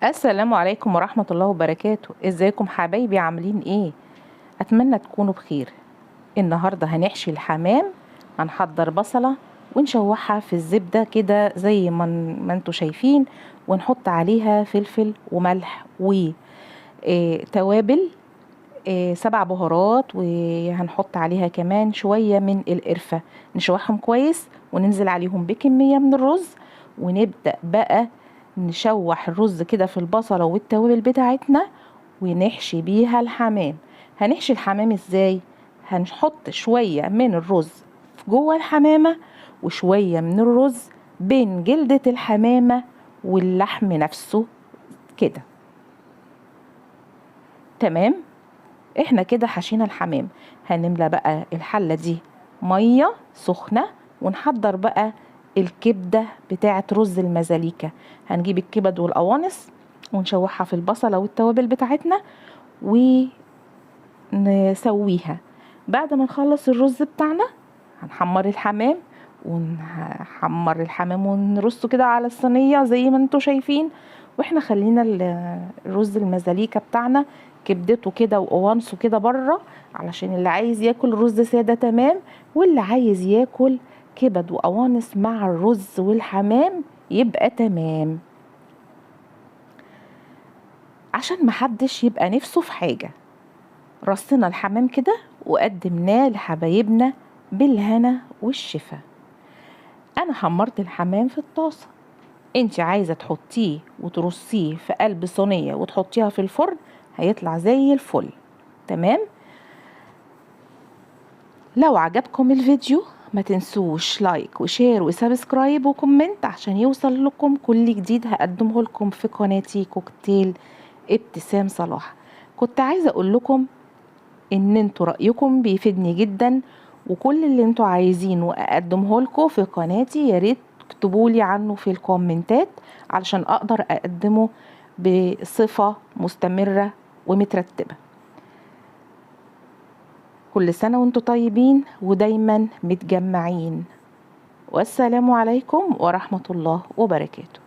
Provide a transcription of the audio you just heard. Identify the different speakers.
Speaker 1: السلام عليكم ورحمة الله وبركاته. ازيكم حبايبي، عاملين ايه؟ اتمنى تكونوا بخير. النهاردة هنحشي الحمام. هنحضر بصلة ونشوحها في الزبدة كده زي ما انتوا شايفين، ونحط عليها فلفل وملح وتوابل، 7 بهارات، وهنحط عليها كمان شوية من القرفة. نشوحهم كويس وننزل عليهم بكمية من الرز، ونبدأ بقى نشوح الرز كده في البصلة والتوابل بتاعتنا، ونحشي بيها الحمام. هنحشي الحمام ازاي؟ هنحط شوية من الرز جوه الحمامة، وشوية من الرز بين جلدة الحمامة واللحم نفسه كده. تمام، احنا كده حشينا الحمام. هنملى بقى الحلة دي مية سخنة، ونحضر بقى الكبدة بتاعة رز المزاليكا. هنجيب الكبد والقوانص ونشوحها في البصلة والتوابل بتاعتنا ونسويها. بعد ما نخلص الرز بتاعنا هنحمر الحمام، ونرصه كده على الصينية زي ما انتوا شايفين. واحنا خلينا الرز المزاليكا بتاعنا كبدته كده وقوانصه كده بره، علشان اللي عايز ياكل رز سادة تمام، واللي عايز ياكل كبد وقوانص مع الرز والحمام يبقى تمام، عشان محدش يبقى نفسه في حاجة. رصنا الحمام كده وقدمناه لحبايبنا بالهنا والشفا. انا حمرت الحمام في الطاسة، انت عايزة تحطيه وترصيه في قلب صينية وتحطيها في الفرن، هيطلع زي الفل. تمام. لو عجبكم الفيديو ما تنسوش لايك وشير وسبسكرايب وكومنت، عشان يوصل لكم كل جديد هقدمه لكم في قناتي كوكتيل ابتسام صلاح. كنت عايزة اقول لكم ان انتوا رأيكم بيفيدني جدا، وكل اللي انتوا عايزينه اقدمه لكم في قناتي يا ريت تكتبولي عنه في الكومنتات، علشان اقدر اقدمه بصفة مستمرة ومترتبة. كل سنة وانتوا طيبين ودايما متجمعين، والسلام عليكم ورحمة الله وبركاته.